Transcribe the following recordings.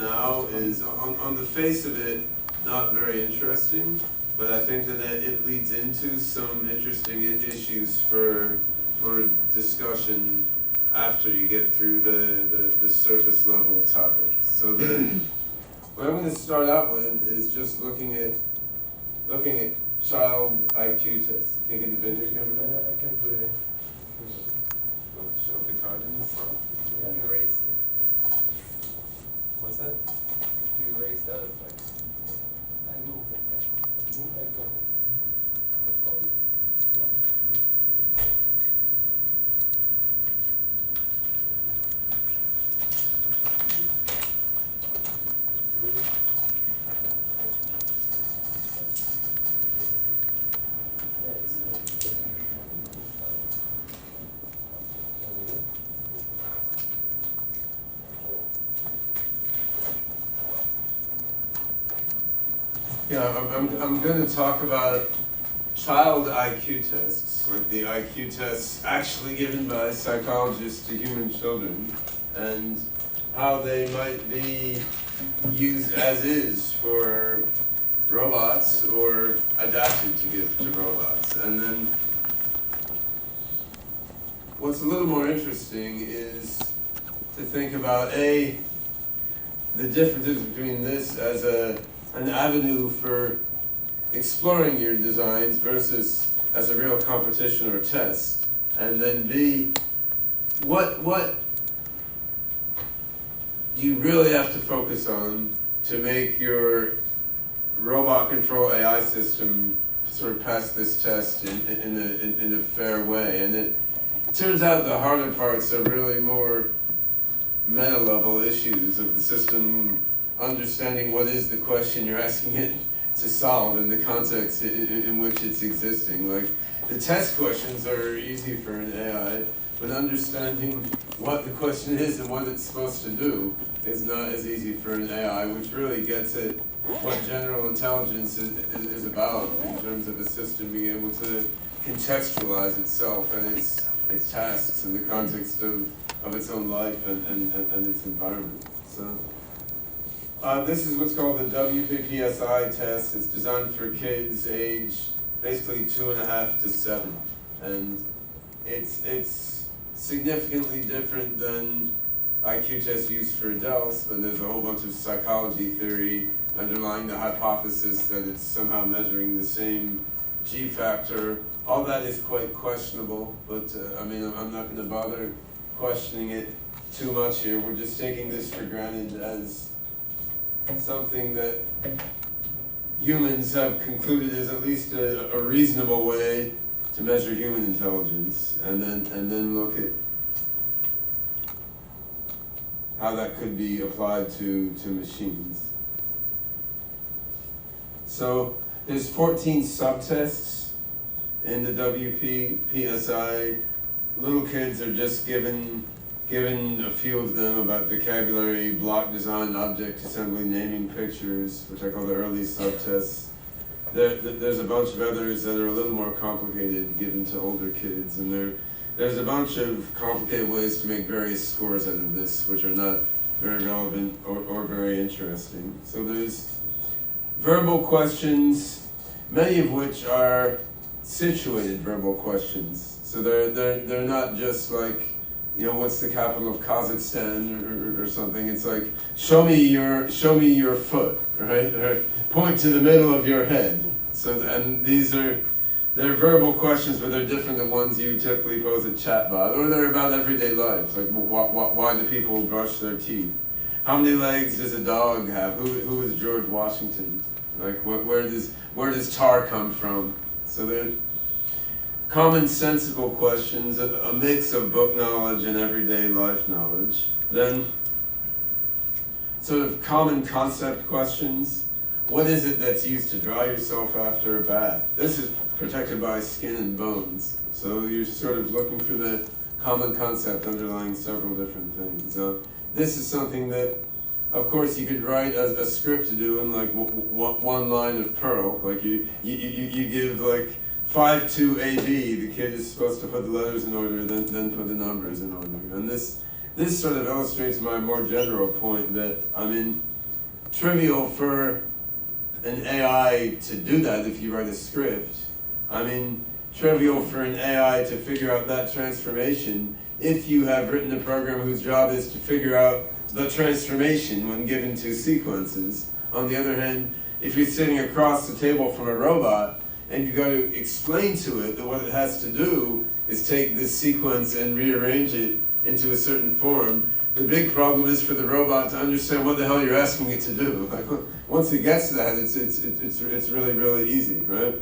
now is, on the face of it, not very interesting, but I think that it leads into some interesting issues for discussion after you get through the surface level topics. So what I'm going to start out with is just looking at child IQ tests. Can you get the video camera? I can put it in. Want to show the card in this one? You erase it. What's that? You erase the other place. I move it. I got it. Yeah, I'm going to talk about child IQ tests, like the IQ tests actually given by psychologists to human children, and how they might be used as is for robots or adapted to give to robots. And then what's a little more interesting is to think about the differences between this as an avenue for exploring your designs versus as a real competition or test, and then B, what do you really have to focus on to make your robot control AI system sort of pass this test in a fair way? And it turns out the harder parts are really more meta level issues of the system understanding what is the question you're asking it to solve in the context in which it's existing. Like, the test questions are easy for an AI, but understanding what the question is and what it's supposed to do is not as easy for an AI, which really gets at what general intelligence is about in terms of a system being able to contextualize itself and its tasks in the context of its own life and its environment. So this is what's called the WPPSI test. It's designed for kids age basically 2.5 to 7, and it's significantly different than IQ tests used for adults, but there's a whole bunch of psychology theory underlying the hypothesis that it's somehow measuring the same G factor. All that is quite questionable, but I'm not going to bother questioning it too much here. We're just taking this for granted as something that humans have concluded is at least a reasonable way to measure human intelligence, and then look at how that could be applied to machines. So there's 14 subtests in the WPPSI. Little kids are just given a few of them about vocabulary, block design, object assembly, naming pictures, which I call the early subtests. There's a bunch of others that are a little more complicated given to older kids, and there's a bunch of complicated ways to make various scores out of this, which are not very relevant or very interesting. So there's verbal questions, many of which are situated verbal questions. So they're not just like, what's the capital of Kazakhstan or something. It's like, show me your foot, right? Or point to the middle of your head. So, and they're verbal questions, but they're different than ones you typically pose at chatbot, or they're about everyday life, like why do people brush their teeth? How many legs does a dog have? Who is George Washington? Like, where does tar come from? So they're commonsensical questions, a mix of book knowledge and everyday life knowledge. Then sort of common concept questions. What is it that's used to dry yourself after a bath? This is protected by skin and bones. So you're sort of looking for the common concept underlying several different things. This is something that, of course, you could write a script to do in like one line of Perl. Like you give like 5 to AB, the kid is supposed to put the letters in order, then put the numbers in order. And this sort of illustrates my more general point that, trivial for an AI to do that if you write a script. I mean, trivial for an AI to figure out that transformation if you have written a program whose job is to figure out the transformation when given two sequences. On the other hand, if you're sitting across the table from a robot and you've got to explain to it that what it has to do is take this sequence and rearrange it into a certain form, the big problem is for the robot to understand what the hell you're asking it to do. Like, once it gets that, it's really, really easy, right?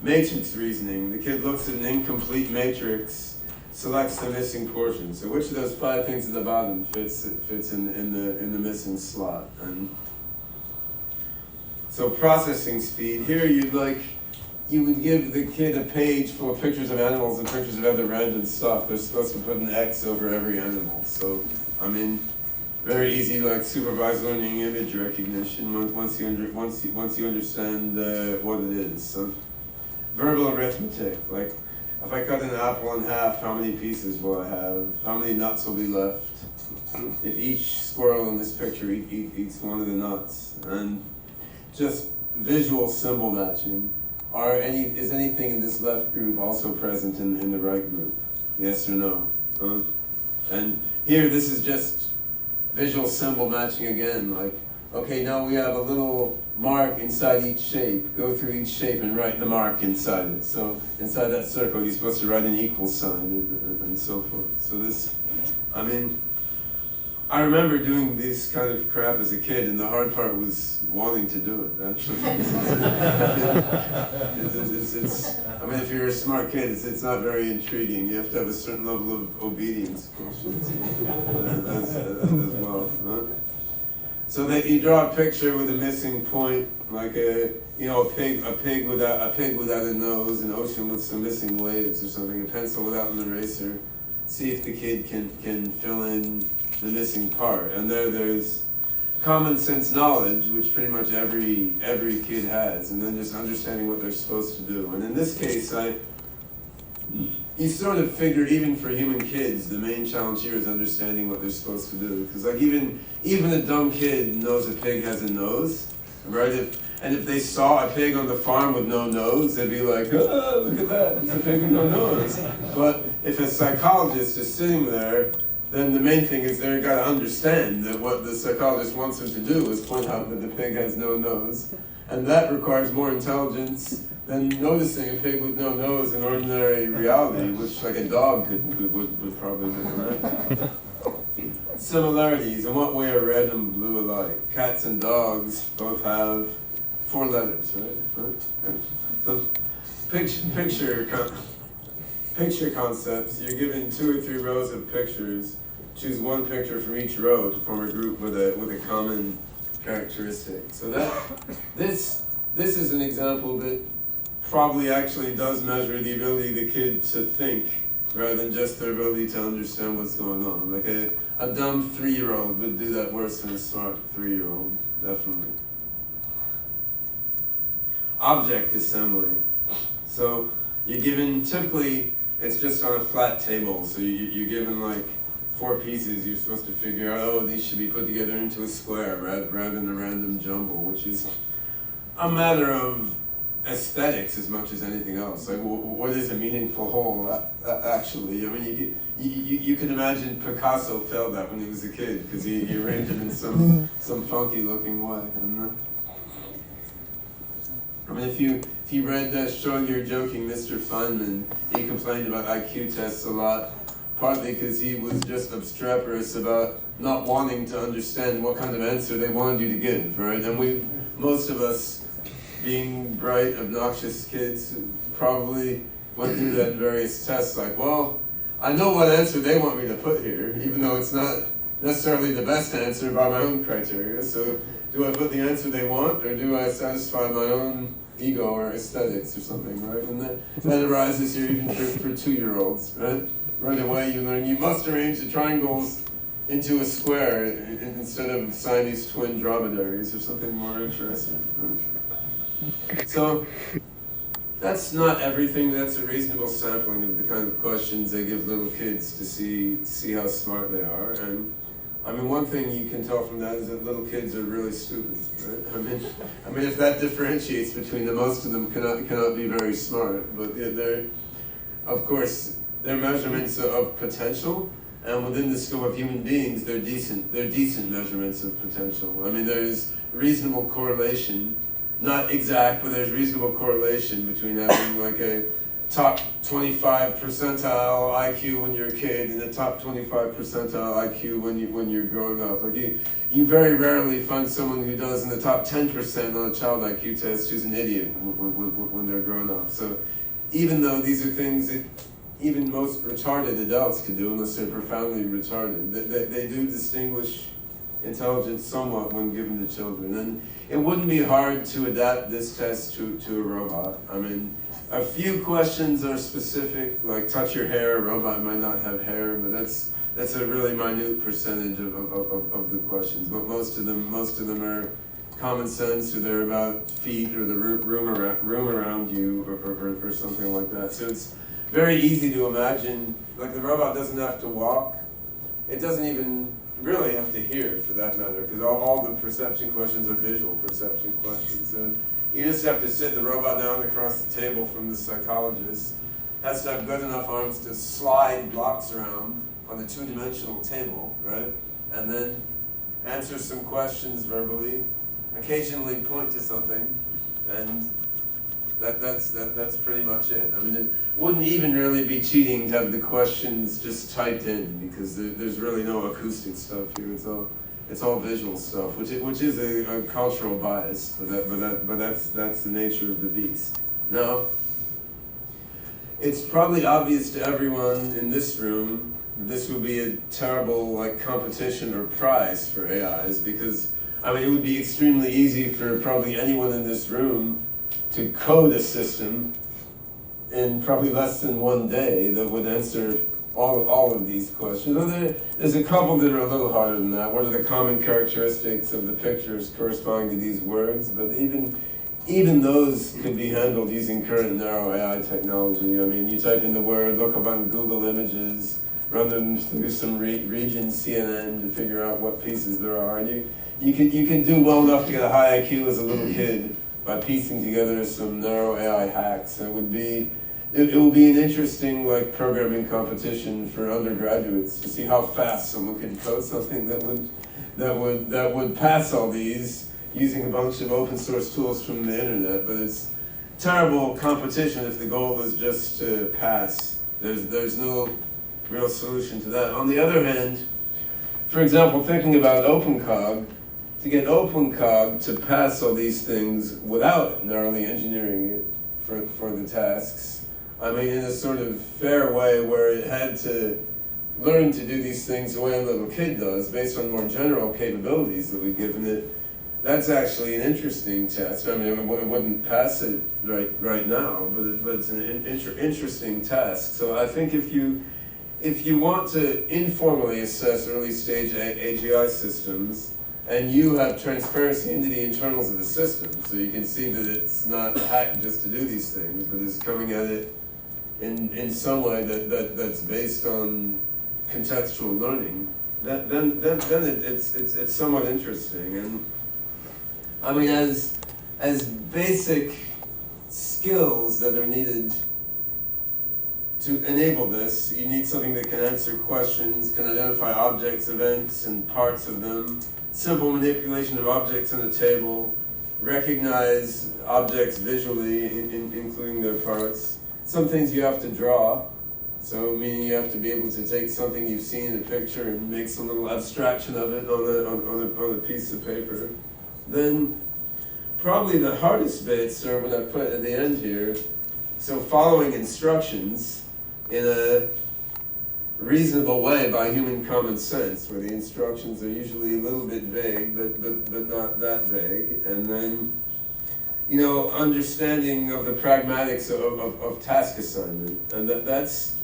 Matrix reasoning. The kid looks at an incomplete matrix, selects the missing portion. So which of those 5 things at the bottom fits in the missing slot? And so processing speed. Here you would give the kid a page full of pictures of animals and pictures of other random stuff. They're supposed to put an X over every animal. So I mean, very easy, like supervised learning image recognition once you understand what it is. So verbal arithmetic, like if I cut an apple in half, how many pieces will I have? How many nuts will be left? If each squirrel in this picture eats one of the nuts. And just visual symbol matching. Is anything in this left group also present in the right group? Yes or no? And here this is just visual symbol matching again, like, okay, now we have a little mark inside each shape. Go through each shape and write the mark inside it. So inside that circle, you're supposed to write an equal sign and so forth. So this, I mean, I remember doing this kind of crap as a kid, and the hard part was wanting to do it, actually. I mean, if you're a smart kid, it's not very intriguing. You have to have a certain level of obedience as well. Huh? So that you draw a picture with a missing point, like a pig without a nose, an ocean with some missing waves or something, a pencil without an eraser. See if the kid can fill in the missing part. And there's common sense knowledge, which pretty much every kid has, and then just understanding what they're supposed to do. And in this case, you sort of figure even for human kids, the main challenge here is understanding what they're supposed to do. Because like even a dumb kid knows a pig has a nose, right? And if they saw a pig on the farm with no nose, they'd be like, oh, look at that, it's a pig with no nose. But if a psychologist is sitting there, then the main thing is they've got to understand that what the psychologist wants them to do is point out that the pig has no nose. And that requires more intelligence than noticing a pig with no nose in ordinary reality, which like a dog would probably do, right? Similarities. In what way are red and blue alike? Cats and dogs both have 4 letters, right? So picture concepts. You're given 2 or 3 rows of pictures. Choose one picture from each row to form a group with a common characteristic. So this is an example that probably actually does measure the ability of the kid to think rather than just their ability to understand what's going on. Like a dumb 3-year-old would do that worse than a smart 3-year-old, definitely. Object assembly. So you're given, typically it's just on a flat table, so you're given like 4 pieces. You're supposed to figure out, oh, these should be put together into a square rather than a random jumble, which is a matter of aesthetics as much as anything else. Like, what is a meaningful whole actually? I mean, you can imagine Picasso felt that when he was a kid because he arranged it in some funky looking way. I mean, if you read Strong Joking Mr. Feynman, he complained about IQ tests a lot, partly because he was just obstreperous about not wanting to understand what kind of answer they wanted you to give, right? And most of us, being bright, obnoxious kids, probably went through that in various tests, like, well, I know what answer they want me to put here, even though it's not necessarily the best answer by my own criteria. So do I put the answer they want, or do I satisfy my own ego or aesthetics or something, right? And that arises here even for 2-year-olds, right? Right away you learn you must arrange the triangles into a square instead of Siamese twin dromedaries or something more interesting. Right? So that's not everything. That's a reasonable sampling of the kind of questions they give little kids to see how smart they are. And I mean, one thing you can tell from that is that little kids are really stupid, right? I mean, if that differentiates between them, most of them cannot be very smart, but they're, of course, they're measurements of potential, and within the scope of human beings, they're decent measurements of potential. I mean, there's reasonable correlation, not exact, but there's reasonable correlation between having like a top 25 percentile IQ when you're a kid and the top 25 percentile IQ when you're growing up. Like you very rarely find someone who does in the top 10% on a child IQ test who's an idiot when they're grown up. So even though these are things that even most retarded adults can do, unless they're profoundly retarded, they do distinguish intelligence somewhat when given to children. And it wouldn't be hard to adapt this test to a robot. I mean, a few questions are specific, like touch your hair. A robot might not have hair, but that's a really minute percentage of the questions. But most of them are common sense, or they're about feet or the room around you, or something like that. So it's very easy to imagine. Like the robot doesn't have to walk. It doesn't even really have to hear, for that matter, because all the perception questions are visual perception questions. So you just have to sit the robot down across the table from the psychologist, has to have good enough arms to slide blocks around on the two-dimensional table, right? And then answer some questions verbally, occasionally point to something, and that's pretty much it. I mean, it wouldn't even really be cheating to have the questions just typed in, because there's really no acoustic stuff here. It's all visual stuff, which is a cultural bias, but that's the nature of the beast. Now, it's probably obvious to everyone in this room that this would be a terrible competition or prize for AIs, because I mean it would be extremely easy for probably anyone in this room to code a system in probably less than one day that would answer all of these questions. Well, there's a couple that are a little harder than that. What are the common characteristics of the pictures corresponding to these words? But even those could be handled using current narrow AI technology. I mean, you type in the word, look up on Google Images, run them through some region CNN to figure out what pieces there are. And you can do well enough to get a high IQ as a little kid by piecing together some narrow AI hacks. And it will be an interesting programming competition for undergraduates to see how fast someone can code something that would pass all these using a bunch of open source tools from the internet. But it's terrible competition if the goal is just to pass. There's no real solution to that. On the other hand, for example, thinking about OpenCog, to get OpenCog to pass all these things without narrowly engineering it for the tasks, I mean, in a sort of fair way where it had to learn to do these things the way a little kid does, based on more general capabilities that we've given it, that's actually an interesting test. I mean, it wouldn't pass it right now, but it's an interesting task. So I think if you want to informally assess early stage AGI systems, and you have transparency into the internals of the system, so you can see that it's not hacked just to do these things, but it's coming at it in some way that's based on contextual learning, then it's somewhat interesting. And I mean, as basic skills that are needed to enable this, you need something that can answer questions, can identify objects, events, and parts of them, simple manipulation of objects on a table, recognize objects visually, including their parts. Some things you have to draw, so meaning you have to be able to take something you've seen in a picture and make some little abstraction of it on a piece of paper. Then probably the hardest bits are what I put at the end here. So following instructions in a reasonable way by human common sense, where the instructions are usually a little bit vague, but not that vague. And then, understanding of the pragmatics of task assignment. And that's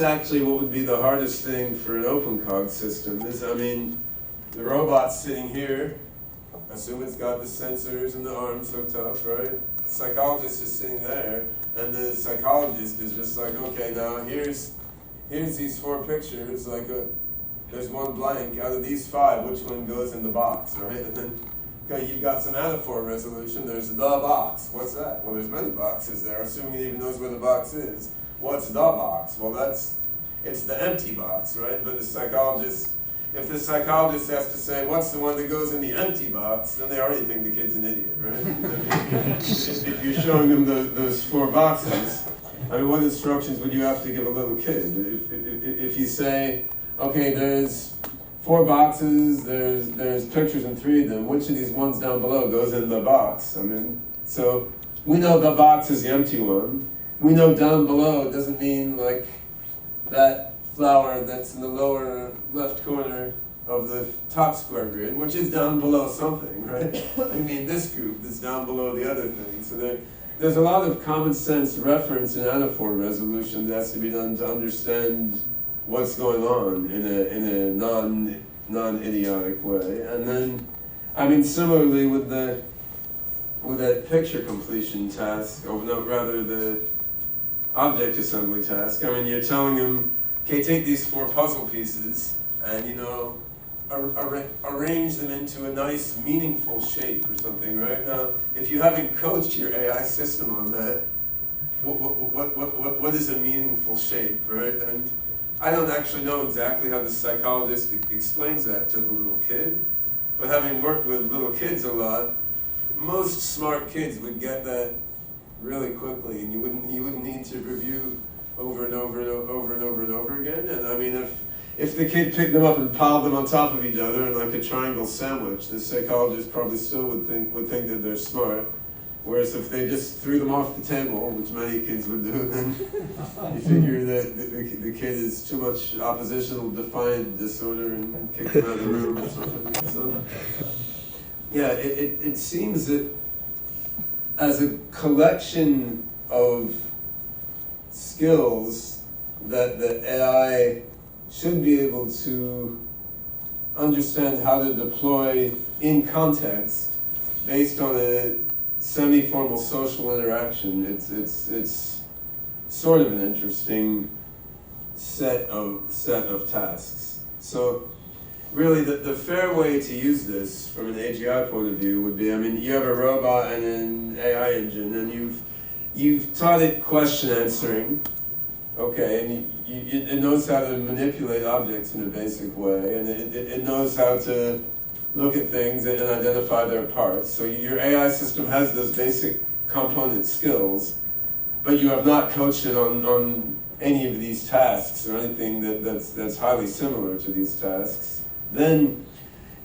actually what would be the hardest thing for an OpenCog system. The robot's sitting here, assume it's got the sensors and the arms hooked up, right? The psychologist is sitting there, and the psychologist is just like, okay, now here's these four pictures, like a there's one blank, out of these 5, which one goes in the box, right? And then, okay, you've got some anaphor resolution, there's the box. What's that? Well, there's many boxes there, assuming it even knows where the box is. What's the box? Well, it's the empty box, right? But the psychologist, if the psychologist has to say, what's the one that goes in the empty box, then they already think the kid's an idiot, right? if you're showing them those 4 boxes, I mean, what instructions would you have to give a little kid? If you say, okay, there's 4 boxes, there's pictures in 3 of them, which of these ones down below goes in the box? I mean, so we know the box is the empty one. We know down below doesn't mean like that flower that's in the lower left corner of the top square grid, which is down below something, right? I mean, this group that's down below the other thing. So there's a lot of common sense reference and anaphor resolution that has to be done to understand what's going on in a non-idiotic way. And then, I mean, similarly with that picture completion task, or no, rather the object assembly task, I mean, you're telling them, okay, take these 4 puzzle pieces and, you know, arrange them into a nice, meaningful shape or something, right? Now, if you haven't coached your AI system on that, what is a meaningful shape, right? And I don't actually know exactly how the psychologist explains that to the little kid, but having worked with little kids a lot, most smart kids would get that really quickly, and you wouldn't need to review over and over and over and over and over again. And I mean, if the kid picked them up and piled them on top of each other in like a triangle sandwich, the psychologist probably still would think that they're smart. Whereas if they just threw them off the table, which many kids would do, then you figure that the kid is too much oppositional defiant disorder and kick them out of the room or something. So, yeah, it seems that as a collection of skills that the AI should be able to understand how to deploy in context based on a semi-formal social interaction. It's sort of an interesting set of tasks. So really the fair way to use this from an AGI point of view would be, I mean, you have a robot and an AI engine, and you've taught it question answering, okay, and it knows how to manipulate objects in a basic way, and it knows how to look at things and identify their parts. So your AI system has those basic component skills, but you have not coached it on any of these tasks or anything that's highly similar to these tasks. Then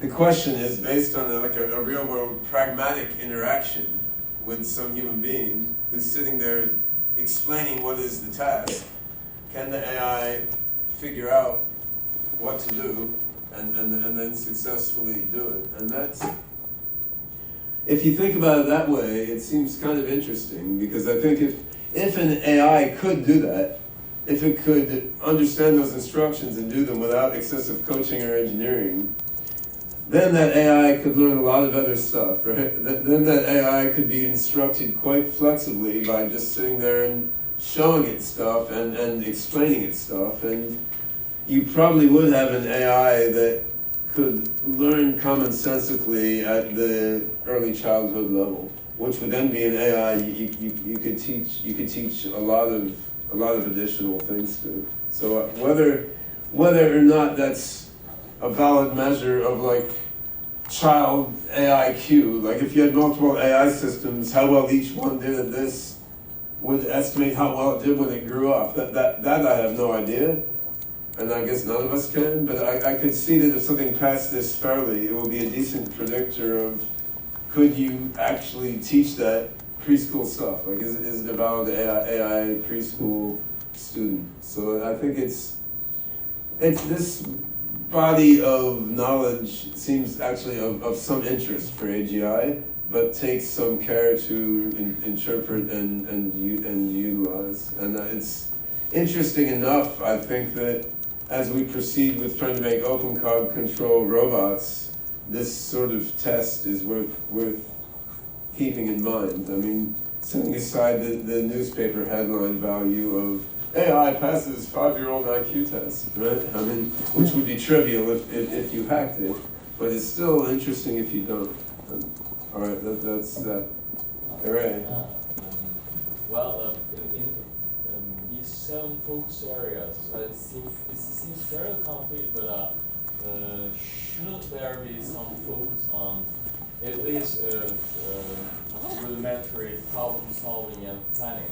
the question is, based on a real world pragmatic interaction with some human being who's sitting there explaining what is the task, can the AI figure out what to do and then successfully do it? And that's, if you think about it that way, it seems kind of interesting, because I think if an AI could do that, if it could understand those instructions and do them without excessive coaching or engineering, then that AI could learn a lot of other stuff, right? Then that AI could be instructed quite flexibly by just sitting there and showing it stuff and explaining it stuff. And you probably would have an AI that could learn commonsensically at the early childhood level, which would then be an AI you could teach a lot of additional things to. So whether or not that's a valid measure of like child AIQ, like if you had multiple AI systems, how well each one did at this would estimate how well it did when it grew up. That I have no idea, and I guess none of us can, but I could see that if something passed this fairly, it will be a decent predictor of, could you actually teach that preschool stuff? Like, is it a valid AI preschool student? So I think it's this body of knowledge seems actually of some interest for AGI, but takes some care to interpret and utilize. And it's interesting enough, I think, that as we proceed with trying to make OpenCog control robots, this sort of test is worth keeping in mind. I mean, setting aside the newspaper headline value of AI passes 5-year-old IQ tests, right? I mean, which would be trivial if you hacked it, but it's still interesting if you don't. All right, that's that. Hooray. Well, in these 7 focus areas, it seems fairly complete, but shouldn't there be some focus on at least rudimentary problem solving and planning?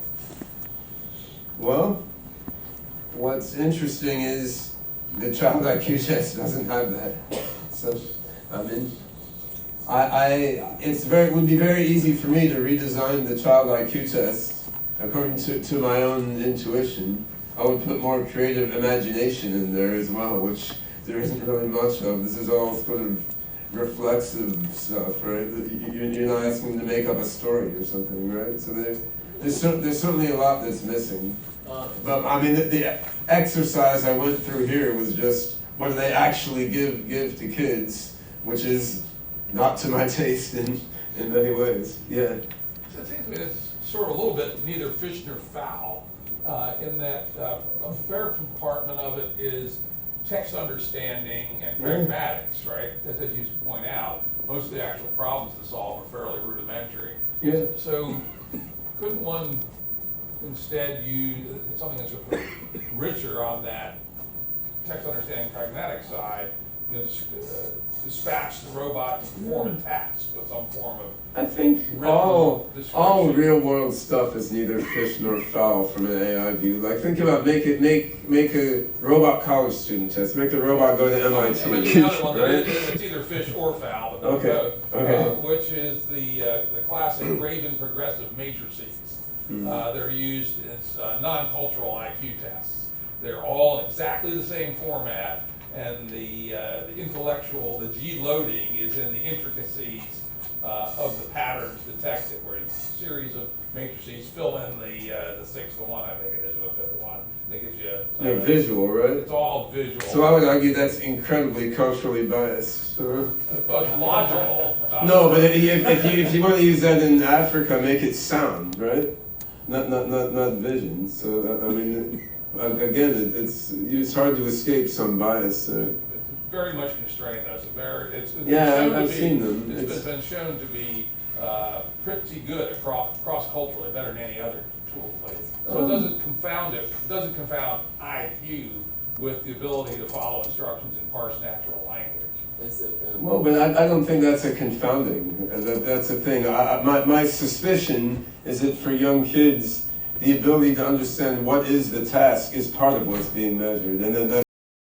Well, what's interesting is the child IQ test doesn't have that. So, I mean, it would be very easy for me to redesign the child IQ test according to my own intuition. I would put more creative imagination in there as well, which there isn't really much of. This is all sort of reflexive stuff, right? You're not asking them to make up a story or something, right? So there's certainly a lot that's missing. But I mean, the exercise I went through here was just what do they actually give to kids, which is not to my taste in many ways. Yeah. So it seems to me it's sort of a little bit neither fish nor fowl, in that a fair compartment of it is text understanding and pragmatics, right? As you point out, most of the actual problems to solve are fairly rudimentary. Yeah. So couldn't one instead use something that's sort of richer on that text understanding pragmatic side, you know, dispatch the robot to perform a task with some form of I think all real world stuff is neither fish nor fowl from an AI view. Like think about make a robot college student test. Make the robot go to MIT. I mean, the other one, right? it's either fish or fowl, but Okay, both, okay. which is the classic Raven progressive matrices. They're used as non-cultural IQ tests. They're all in exactly the same format, and the intellectual, the G loading is in the intricacies of the patterns detected, where it's a series of matrices fill in the sixth one, I think it is, or the fifth one. That gives you They're visual, right? It's all visual. So I would argue that's incredibly culturally biased. But it's logical. No, but if you want to use that in Africa, make it sound, right? Not vision. So that, I mean, again, it's hard to escape some bias there. It's very much constrained, though. It's been Yeah, shown I've to be, seen them. It's been shown to be pretty good cross culturally, better than any other tool. So it doesn't confound IQ with the ability to follow instructions and parse natural language. Well, but I don't think that's a confounding. That's the thing. My suspicion is that for young kids, the ability to understand what is the task is part of what's being measured, and then